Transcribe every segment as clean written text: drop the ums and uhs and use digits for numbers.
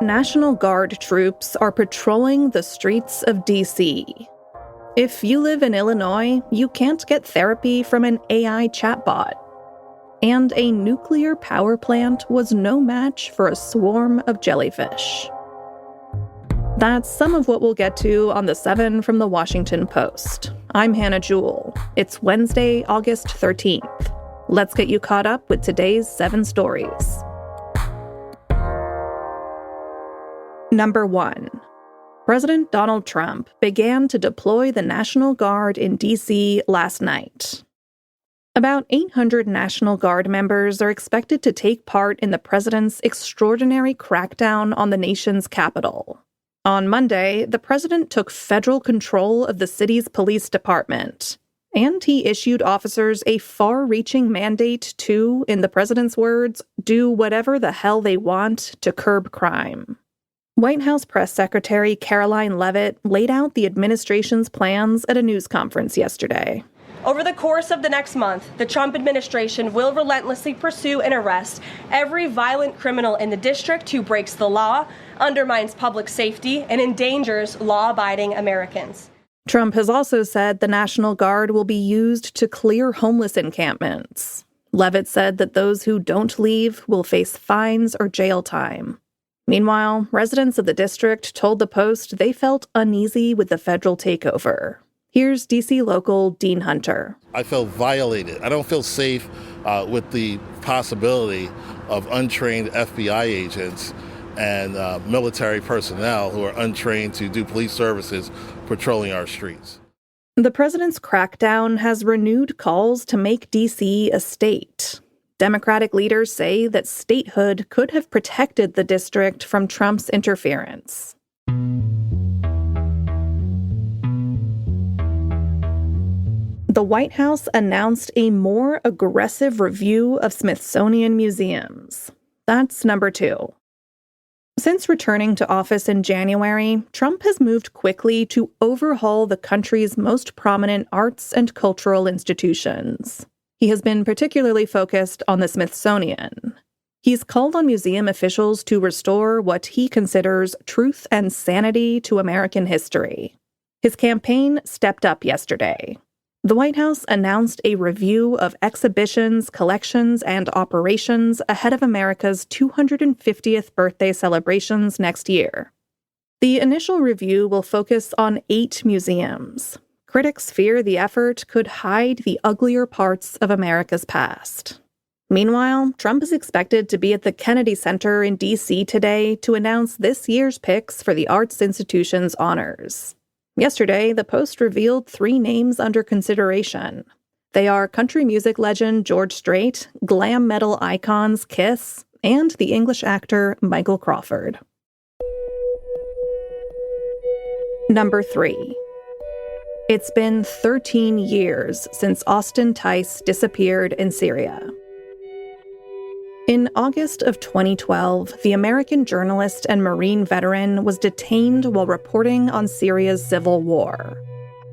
National Guard troops are patrolling the streets of D.C. If you live in Illinois, you can't get therapy from an AI chatbot. And a nuclear power plant was no match for a swarm of jellyfish. That's some of what we'll get to on the 7 from the Washington Post. I'm Hannah Jewell. It's Wednesday, August 13th. Let's get you caught up with today's 7 stories. Number 1. President Donald Trump began to deploy the National Guard in D.C. last night. About 800 National Guard members are expected to take part in the president's extraordinary crackdown on the nation's capital. On Monday, the president took federal control of the city's police department, and he issued officers a far-reaching mandate to, in the president's words, do whatever the hell they want to curb crime. White House Press Secretary Caroline Leavitt laid out the administration's plans at a news conference yesterday. Over the course of the next month, the Trump administration will relentlessly pursue and arrest every violent criminal in the district who breaks the law, undermines public safety, and endangers law-abiding Americans. Trump has also said the National Guard will be used to clear homeless encampments. Leavitt said that those who don't leave will face fines or jail time. Meanwhile, residents of the district told the Post they felt uneasy with the federal takeover. Here's D.C. local Dean Hunter. I felt violated. I don't feel safe with the possibility of untrained FBI agents and military personnel who are untrained to do police services patrolling our streets. The president's crackdown has renewed calls to make D.C. a state. Democratic leaders say that statehood could have protected the district from Trump's interference. The White House announced a more aggressive review of Smithsonian museums. That's number 2. Since returning to office in January, Trump has moved quickly to overhaul the country's most prominent arts and cultural institutions. He has been particularly focused on the Smithsonian. He's called on museum officials to restore what he considers truth and sanity to American history. His campaign stepped up yesterday. The White House announced a review of exhibitions, collections, and operations ahead of America's 250th birthday celebrations next year. The initial review will focus on 8 museums. Critics fear the effort could hide the uglier parts of America's past. Meanwhile, Trump is expected to be at the Kennedy Center in D.C. today to announce this year's picks for the arts institution's honors. Yesterday, the Post revealed 3 names under consideration. They are country music legend George Strait, glam metal icons Kiss, and the English actor Michael Crawford. Number 3. It's been 13 years since Austin Tice disappeared in Syria. In August of 2012, the American journalist and Marine veteran was detained while reporting on Syria's civil war.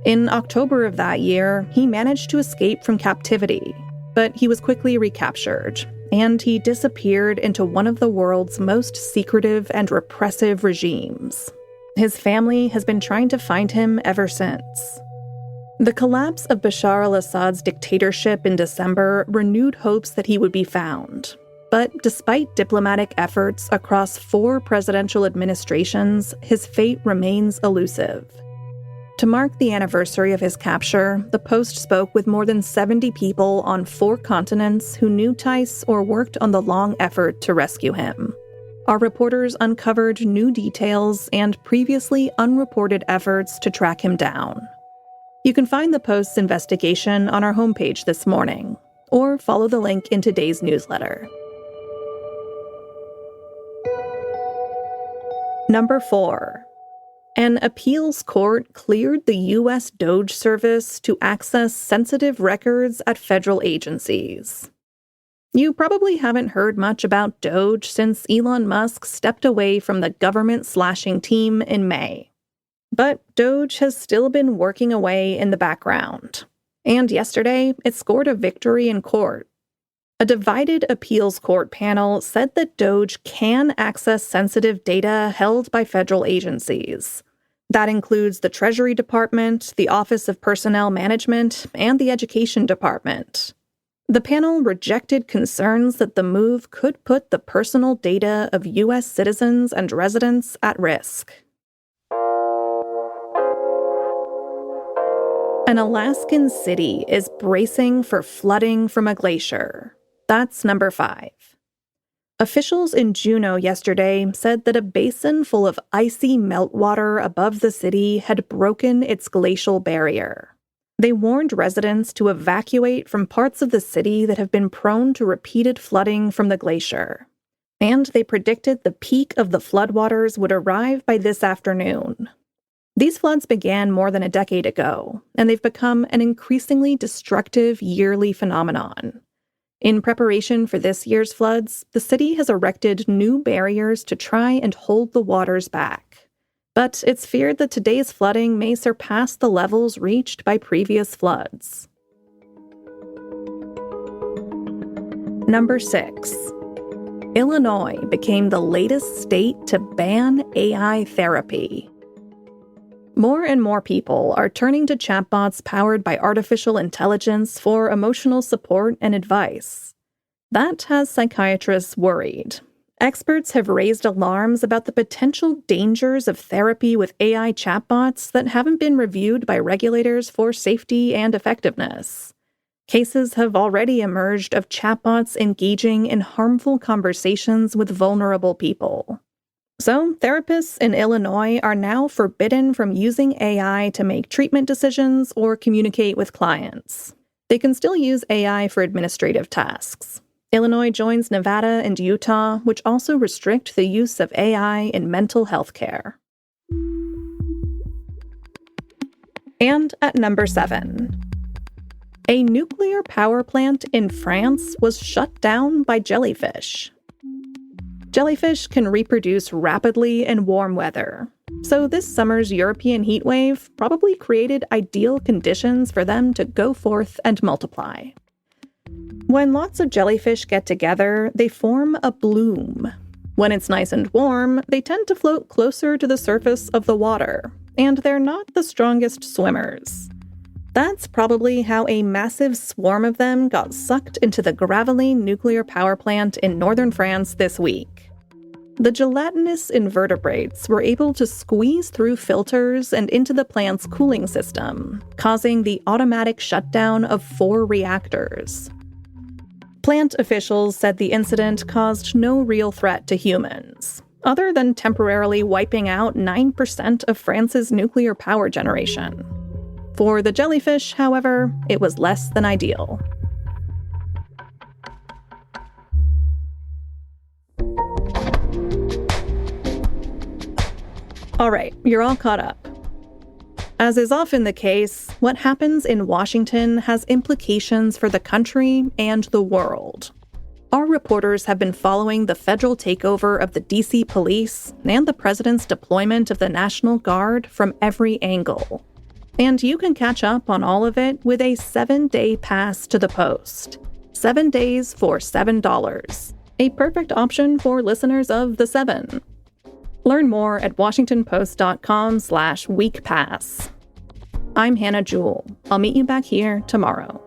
In October of that year, he managed to escape from captivity, but he was quickly recaptured, and he disappeared into one of the world's most secretive and repressive regimes. His family has been trying to find him ever since. The collapse of Bashar al-Assad's dictatorship in December renewed hopes that he would be found. But despite diplomatic efforts across 4 presidential administrations, his fate remains elusive. To mark the anniversary of his capture, the Post spoke with more than 70 people on 4 continents who knew Tice or worked on the long effort to rescue him. Our reporters uncovered new details and previously unreported efforts to track him down. You can find the Post's investigation on our homepage this morning, or follow the link in today's newsletter. Number 4. An appeals court cleared the US Doge Service to access sensitive records at federal agencies. You probably haven't heard much about Doge since Elon Musk stepped away from the government-slashing team in May. But Doge has still been working away in the background. And yesterday, it scored a victory in court. A divided appeals court panel said that Doge can access sensitive data held by federal agencies. That includes the Treasury Department, the Office of Personnel Management, and the Education Department. The panel rejected concerns that the move could put the personal data of U.S. citizens and residents at risk. An Alaskan city is bracing for flooding from a glacier. That's number 5. Officials in Juneau yesterday said that a basin full of icy meltwater above the city had broken its glacial barrier. They warned residents to evacuate from parts of the city that have been prone to repeated flooding from the glacier. And they predicted the peak of the floodwaters would arrive by this afternoon. These floods began more than a decade ago, and they've become an increasingly destructive yearly phenomenon. In preparation for this year's floods, the city has erected new barriers to try and hold the waters back. But it's feared that today's flooding may surpass the levels reached by previous floods. Number 6. Illinois became the latest state to ban AI therapy. More and more people are turning to chatbots powered by artificial intelligence for emotional support and advice. That has psychiatrists worried. Experts have raised alarms about the potential dangers of therapy with AI chatbots that haven't been reviewed by regulators for safety and effectiveness. Cases have already emerged of chatbots engaging in harmful conversations with vulnerable people. So, therapists in Illinois are now forbidden from using AI to make treatment decisions or communicate with clients. They can still use AI for administrative tasks. Illinois joins Nevada and Utah, which also restrict the use of AI in mental health care. And at number 7. A nuclear power plant in France was shut down by jellyfish. Jellyfish can reproduce rapidly in warm weather, so this summer's European heatwave probably created ideal conditions for them to go forth and multiply. When lots of jellyfish get together, they form a bloom. When it's nice and warm, they tend to float closer to the surface of the water, and they're not the strongest swimmers. That's probably how a massive swarm of them got sucked into the Gravelines nuclear power plant in northern France this week. The gelatinous invertebrates were able to squeeze through filters and into the plant's cooling system, causing the automatic shutdown of 4 reactors. Plant officials said the incident caused no real threat to humans, other than temporarily wiping out 9% of France's nuclear power generation. For the jellyfish, however, it was less than ideal. All right, you're all caught up. As is often the case, what happens in Washington has implications for the country and the world. Our reporters have been following the federal takeover of the D.C. police and the president's deployment of the National Guard from every angle. And you can catch up on all of it with a 7-day pass to the Post. 7 days for $7. A perfect option for listeners of The 7. Learn more at washingtonpost.com/weekpass. I'm Hannah Jewell. I'll meet you back here tomorrow.